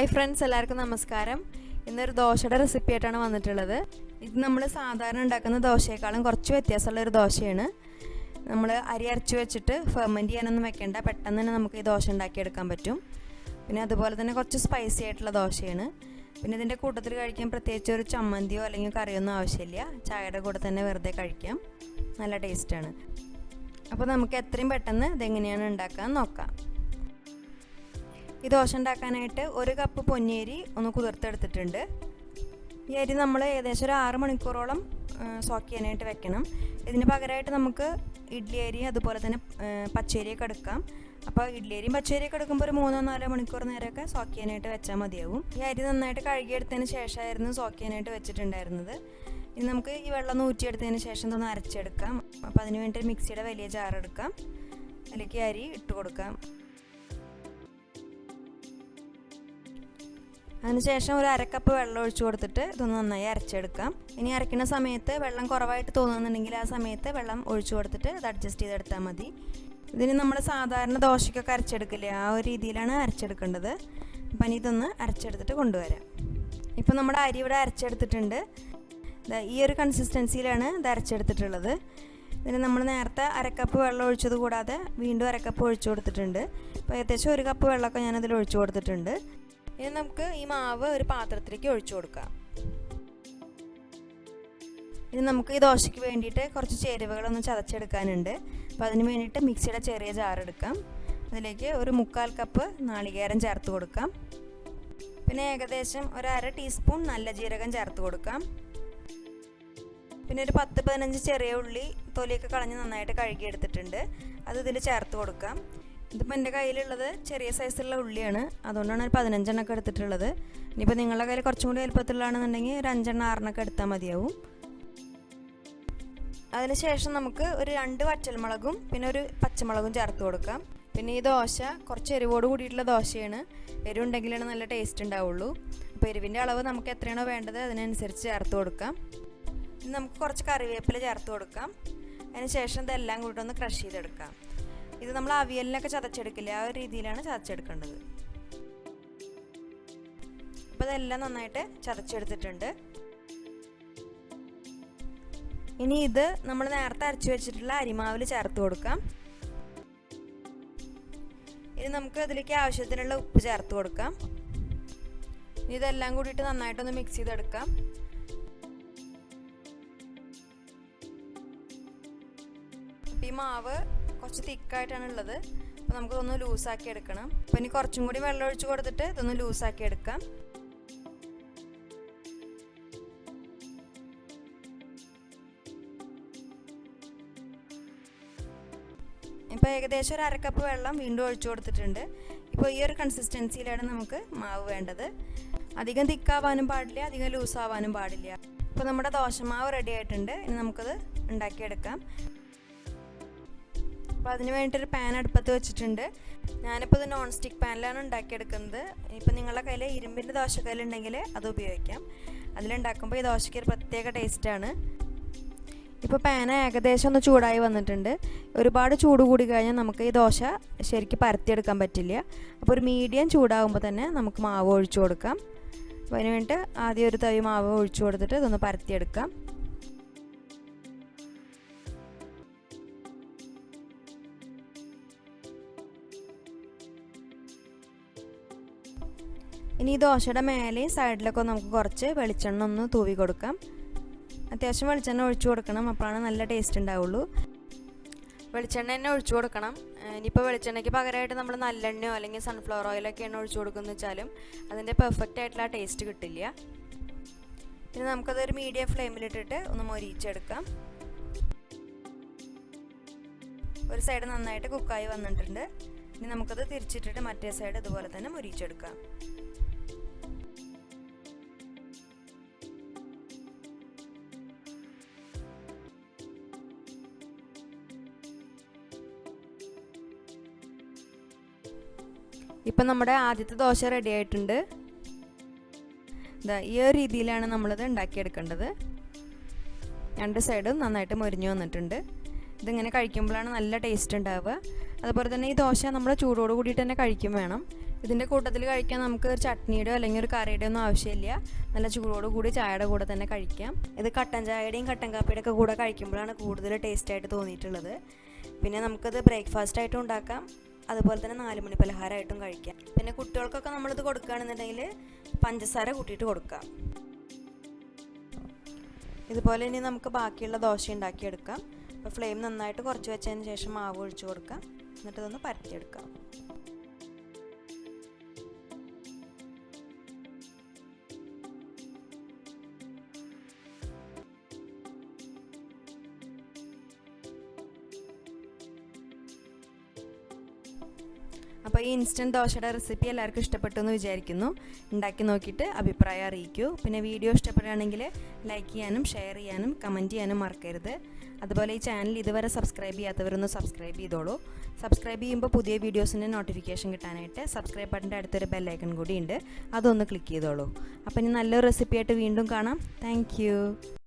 Hi friends, എല്ലാവർക്കും നമസ്കാരം. ഇന്നൊരു ദോശയുടെ റെസിപ്പി ആയിട്ടാണ് വന്നിട്ടുള്ളത്. ഇത് നമ്മൾ സാധാരണ ഉണ്ടാക്കുന്ന ദോശയേക്കാളും കുറച്ച് വ്യത്യാസമുള്ളൊരു ദോശയാണ്. നമ്മൾ അരി അരച്ച് വെച്ചിട്ട് ഫെർമെൻറ്റ് ചെയ്യാനൊന്നും വെക്കേണ്ട, പെട്ടെന്ന് തന്നെ നമുക്ക് ഈ ദോശ ഉണ്ടാക്കിയെടുക്കാൻ പറ്റും. പിന്നെ അതുപോലെ തന്നെ കുറച്ച് സ്പൈസി ആയിട്ടുള്ള ദോശയാണ്. പിന്നെ ഇതിൻ്റെ കൂട്ടത്തിൽ കഴിക്കാൻ പ്രത്യേകിച്ച് ഒരു ചമ്മന്തിയോ അല്ലെങ്കിൽ കറിയൊന്നും ആവശ്യമില്ല. ചായയുടെ കൂടെ തന്നെ വെറുതെ കഴിക്കാം, നല്ല ടേസ്റ്റാണ്. അപ്പോൾ നമുക്ക് എത്രയും പെട്ടെന്ന് ഇതെങ്ങനെയാണ് ഉണ്ടാക്കാൻ നോക്കാം. ഈ ദോശ ഉണ്ടാക്കാനായിട്ട് 1 കപ്പ് പൊന്നിയരി ഒന്ന് കുതിർത്തെടുത്തിട്ടുണ്ട്. ഈ അരി നമ്മൾ ഏകദേശം ഒരു 6 മണിക്കൂറോളം സോക്ക് ചെയ്യാനായിട്ട് വെക്കണം. ഇതിന് പകരമായിട്ട് നമുക്ക് ഇഡ്ഡലി അരി അതുപോലെ തന്നെ പച്ചരിയൊക്കെ എടുക്കാം. അപ്പോൾ ഇഡ്ഡലി അരിയും പച്ചരിയൊക്കെ എടുക്കുമ്പോൾ ഒരു 3-4 മണിക്കൂർ നേരമൊക്കെ സോക്ക് ചെയ്യാനായിട്ട് വെച്ചാൽ മതിയാവും. ഈ അരി നന്നായിട്ട് കഴുകിയെടുത്തതിന് ശേഷമായിരുന്നു സോക്ക് ചെയ്യാനായിട്ട് വെച്ചിട്ടുണ്ടായിരുന്നത്. ഇനി നമുക്ക് ഈ വെള്ളം ഊറ്റിയെടുത്തതിന് ശേഷം ഇതൊന്ന് അരച്ചെടുക്കാം. അപ്പോൾ അതിന് വേണ്ടി മിക്സിയുടെ വലിയ ജാർ എടുക്കാം, അതിലേക്ക് അരി ഇട്ട് കൊടുക്കാം. അതിനുശേഷം ഒരു 1/2 കപ്പ് വെള്ളം ഒഴിച്ചു കൊടുത്തിട്ട് ഇതൊന്ന് നന്നായി അരച്ചെടുക്കാം. ഇനി അരയ്ക്കുന്ന സമയത്ത് വെള്ളം കുറവായിട്ട് തോന്നുന്നുണ്ടെങ്കിൽ ആ സമയത്ത് വെള്ളം ഒഴിച്ചു കൊടുത്തിട്ട് ഇത് അഡ്ജസ്റ്റ് ചെയ്തെടുത്താൽ മതി. ഇതിന് നമ്മൾ സാധാരണ ദോശയ്ക്കൊക്കെ അരച്ചെടുക്കില്ലേ, ആ ഒരു രീതിയിലാണ് അരച്ചെടുക്കേണ്ടത്. അപ്പം ഇനി ഇതൊന്ന് അരച്ചെടുത്തിട്ട് കൊണ്ടുവരാം. ഇപ്പം നമ്മുടെ അരി ഇവിടെ അരച്ചെടുത്തിട്ടുണ്ട്. ഈ ഒരു കൺസിസ്റ്റൻസിയിലാണ് ഇത് അരച്ചെടുത്തിട്ടുള്ളത്. ഇതിന് നമ്മൾ നേരത്തെ 1/2 കപ്പ് വെള്ളം ഒഴിച്ചത് കൂടാതെ വീണ്ടും 1/2 കപ്പ് ഒഴിച്ചു കൊടുത്തിട്ടുണ്ട്. അപ്പോൾ ഏകദേശം 1 കപ്പ് വെള്ളമൊക്കെ ഞാനതിൽ ഒഴിച്ചു കൊടുത്തിട്ടുണ്ട്. ഇനി നമുക്ക് ഈ മാവ് ഒരു പാത്രത്തിലേക്ക് ഒഴിച്ചു കൊടുക്കാം. ഇനി നമുക്ക് ഈ ദോശയ്ക്ക് വേണ്ടിയിട്ട് കുറച്ച് ചേരുവകളൊന്ന് ചതച്ചെടുക്കാനുണ്ട്. അപ്പോൾ അതിന് വേണ്ടിയിട്ട് മിക്സിയുടെ ചെറിയ ജാർ എടുക്കാം. അതിലേക്ക് ഒരു 1/4 കപ്പ് നാളികേരം ചേർത്ത് കൊടുക്കാം. പിന്നെ ഏകദേശം ഒരു 1/2 ടീസ്പൂൺ നല്ല ജീരകം ചേർത്ത് കൊടുക്കാം. പിന്നെ ഒരു 10-15 ചെറിയ ഉള്ളി തൊലിയൊക്കെ കളഞ്ഞ് നന്നായിട്ട് കഴുകിയെടുത്തിട്ടുണ്ട്, അത് ഇതിൽ ചേർത്ത് കൊടുക്കാം. ഇതിപ്പോൾ എൻ്റെ കയ്യിലുള്ളത് ചെറിയ സൈസുള്ള ഉള്ളിയാണ്, അതുകൊണ്ടാണ് ഒരു 15 എണ്ണമൊക്കെ എടുത്തിട്ടുള്ളത്. ഇനിയിപ്പോൾ നിങ്ങളുടെ കയ്യിൽ കുറച്ചും കൂടി എളുപ്പത്തിലാണെന്നുണ്ടെങ്കിൽ ഒരു 5 എണ്ണം 6 എണ്ണമൊക്കെ എടുത്താൽ മതിയാവും. അതിനുശേഷം നമുക്ക് ഒരു 2 വറ്റൽമുളകും പിന്നെ ഒരു പച്ചമുളകും ചേർത്ത് കൊടുക്കാം. പിന്നെ ഈ ദോശ കുറച്ച് എരിവോട് കൂടിയിട്ടുള്ള ദോശയാണ്. എരിവുണ്ടെങ്കിലാണ് നല്ല ടേസ്റ്റ് ഉണ്ടാവുള്ളൂ. അപ്പോൾ എരിവിൻ്റെ അളവ് നമുക്ക് എത്രയാണോ വേണ്ടത് അതിനനുസരിച്ച് ചേർത്ത് കൊടുക്കാം. ഇനി നമുക്ക് കുറച്ച് കറിവേപ്പില ചേർത്ത് കൊടുക്കാം. അതിനുശേഷം ഇതെല്ലാം കൂടി ഒന്ന് ക്രഷ് ചെയ്തെടുക്കാം. ഇത് നമ്മൾ അവിയലിനൊക്കെ ചതച്ചെടുക്കില്ല, ആ ഒരു രീതിയിലാണ് ചതച്ചെടുക്കേണ്ടത്. അപ്പോൾ ഇതെല്ലാം നന്നായിട്ട് ചതച്ചെടുത്തിട്ടുണ്ട്. ഇനി ഇത് നമ്മൾ നേരത്തെ അരച്ചു വെച്ചിട്ടുള്ള അരിമാവിൽ ചേർത്ത് കൊടുക്കാം. ഇനി നമുക്ക് അതിലേക്ക് ആവശ്യത്തിനുള്ള ഉപ്പ് ചേർത്ത് കൊടുക്കാം. ഇതെല്ലാം കൂടിയിട്ട് നന്നായിട്ടൊന്ന് മിക്സ് ചെയ്തെടുക്കാം. ഈ മാവ് കുറച്ച് തിക്കായിട്ടാണ് ഉള്ളത്, അപ്പോൾ നമുക്കിതൊന്ന് ലൂസാക്കി എടുക്കണം. അപ്പോൾ ഇനി കുറച്ചും കൂടി വെള്ളം ഒഴിച്ച് കൊടുത്തിട്ട് ഇതൊന്ന് ലൂസാക്കി എടുക്കാം. ഇപ്പോൾ ഏകദേശം ഒരു 1/2 കപ്പ് വെള്ളം വീണ്ടും ഒഴിച്ചു കൊടുത്തിട്ടുണ്ട്. ഇപ്പോൾ ഈ ഒരു കൺസിസ്റ്റൻസിയിലാണ് നമുക്ക് മാവ് വേണ്ടത്. അധികം തിക്കാവാനും പാടില്ല, അധികം ലൂസാവാനും പാടില്ല. ഇപ്പോൾ നമ്മുടെ ദോശമാവ് റെഡി ആയിട്ടുണ്ട്. ഇനി നമുക്കത് ഉണ്ടാക്കിയെടുക്കാം. അപ്പോൾ അതിന് വേണ്ടിയിട്ടൊരു പാൻ അടുപ്പത്ത് വെച്ചിട്ടുണ്ട്. ഞാനിപ്പോൾ ഇത് നോൺ സ്റ്റിക്ക് പാനിലാണ് ഉണ്ടാക്കിയെടുക്കുന്നത്. ഇനിയിപ്പോൾ നിങ്ങളുടെ കയ്യിൽ ഇരുമ്പിൻ്റെ ദോശക്കല്ലുണ്ടെങ്കിൽ അത് ഉപയോഗിക്കാം. അതിലുണ്ടാക്കുമ്പോൾ ഈ ദോശയ്ക്ക് ഒരു പ്രത്യേക ടേസ്റ്റാണ്. ഇപ്പോൾ പാൻ ഏകദേശം ഒന്ന് ചൂടായി വന്നിട്ടുണ്ട്. ഒരുപാട് ചൂട് കൂടി കഴിഞ്ഞാൽ നമുക്ക് ഈ ദോശ ശരിക്കും പരത്തിയെടുക്കാൻ പറ്റില്ല. അപ്പോൾ ഒരു മീഡിയം ചൂടാകുമ്പോൾ തന്നെ നമുക്ക് മാവ് ഒഴിച്ചു കൊടുക്കാം. അപ്പോൾ അതിന് വേണ്ടിയിട്ട് ആദ്യം ഒരു തവി മാവ് ഒഴിച്ചു കൊടുത്തിട്ട് ഇതൊന്ന് പരത്തിയെടുക്കാം. ഇനി ഈ ദോശയുടെ മേലെയും സൈഡിലൊക്കെ നമുക്ക് കുറച്ച് വെളിച്ചെണ്ണ ഒന്ന് തൂവി കൊടുക്കാം. അത്യാവശ്യം വെളിച്ചെണ്ണ ഒഴിച്ചു കൊടുക്കണം, അപ്പോഴാണ് നല്ല ടേസ്റ്റ് ഉണ്ടാവുള്ളൂ. വെളിച്ചെണ്ണ തന്നെ ഒഴിച്ചു കൊടുക്കണം. ഇനിയിപ്പോൾ വെളിച്ചെണ്ണയ്ക്ക് പകരമായിട്ട് നമ്മൾ നല്ലെണ്ണയോ അല്ലെങ്കിൽ സൺഫ്ലവർ ഓയിലൊക്കെയാണ് ഒഴിച്ചു കൊടുക്കുന്നത് വെച്ചാലും അതിൻ്റെ പെർഫെക്റ്റ് ആയിട്ടുള്ള ടേസ്റ്റ് കിട്ടില്ല. ഇനി നമുക്കതൊരു മീഡിയം ഫ്ലെയിമിലിട്ടിട്ട് ഒന്ന് മൊരിയിച്ചെടുക്കാം. ഒരു സൈഡ് നന്നായിട്ട് കുക്കായി വന്നിട്ടുണ്ട്. ഇനി നമുക്കത് തിരിച്ചിട്ടിട്ട് മറ്റേ സൈഡ് ഇതുപോലെ തന്നെ മൊരിയിച്ചെടുക്കാം. ഇപ്പം നമ്മുടെ ആദ്യത്തെ ദോശ റെഡി ആയിട്ടുണ്ട്. ഈ ഒരു രീതിയിലാണ് നമ്മളിത് ഉണ്ടാക്കിയെടുക്കേണ്ടത്. 2 സൈഡും നന്നായിട്ട് മൊരിഞ്ഞു വന്നിട്ടുണ്ട്. ഇതിങ്ങനെ കഴിക്കുമ്പോഴാണ് നല്ല ടേസ്റ്റ് ഉണ്ടാവുക. അതുപോലെ തന്നെ ഈ ദോശ നമ്മൾ ചൂടോട് കൂടിയിട്ട് തന്നെ കഴിക്കും വേണം. ഇതിൻ്റെ കൂട്ടത്തിൽ കഴിക്കാൻ നമുക്ക് ഒരു ചട്നിയുടെയോ അല്ലെങ്കിൽ ഒരു കറിയുടെയോ ഒന്നും ആവശ്യമില്ല. നല്ല ചൂടോട് കൂടി ചായയുടെ കൂടെ തന്നെ കഴിക്കാം. ഇത് കട്ടൻ ചായയുടെയും കട്ടൻ കാപ്പിയുടെ ഒക്കെ കൂടെ കഴിക്കുമ്പോഴാണ് കൂടുതൽ ടേസ്റ്റായിട്ട് തോന്നിയിട്ടുള്ളത്. പിന്നെ നമുക്കത് ബ്രേക്ക്ഫാസ്റ്റ് ആയിട്ടും ഉണ്ടാക്കാം, അതുപോലെ തന്നെ 4 മണി പലഹാരമായിട്ടും കഴിക്കാം. പിന്നെ കുട്ടികൾക്കൊക്കെ നമ്മളിത് കൊടുക്കുകയാണെന്നുണ്ടെങ്കിൽ പഞ്ചസാര കൂട്ടിയിട്ട് കൊടുക്കാം. ഇതുപോലെ ഇനി നമുക്ക് ബാക്കിയുള്ള ദോശ ഉണ്ടാക്കിയെടുക്കാം. അപ്പോൾ ഫ്ലെയിം നന്നായിട്ട് കുറച്ച് വെച്ചതിന് ശേഷം മാവ് ഒഴിച്ച് കൊടുക്കാം. എന്നിട്ട് ഇതൊന്ന് പരത്തിയെടുക്കാം. അപ്പോൾ ഈ ഇൻസ്റ്റൻറ്റ് ദോശയുടെ റെസിപ്പി എല്ലാവർക്കും ഇഷ്ടപ്പെട്ടു എന്ന് വിചാരിക്കുന്നു. ഉണ്ടാക്കി നോക്കിയിട്ട് അഭിപ്രായം അറിയിക്കൂ. പിന്നെ വീഡിയോ ഇഷ്ടപ്പെടുകയാണെങ്കിൽ ലൈക്ക് ചെയ്യാനും ഷെയർ ചെയ്യാനും കമൻറ്റ് ചെയ്യാനും മറക്കരുത്. അതുപോലെ ഈ ചാനൽ ഇതുവരെ സബ്സ്ക്രൈബ് ചെയ്യാത്തവരൊന്ന് സബ്സ്ക്രൈബ് ചെയ്തോളൂ. സബ്സ്ക്രൈബ് ചെയ്യുമ്പോൾ പുതിയ വീഡിയോസിൻ്റെ നോട്ടിഫിക്കേഷൻ കിട്ടാനായിട്ട് സബ്സ്ക്രൈബ് ബട്ടൻ്റെ അടുത്തൊരു ബെല്ലൈക്കൺ കൂടി ഉണ്ട്, അതൊന്ന് ക്ലിക്ക് ചെയ്തോളൂ. അപ്പോൾ ഇനി നല്ലൊരു റെസിപ്പിയായിട്ട് വീണ്ടും കാണാം. താങ്ക്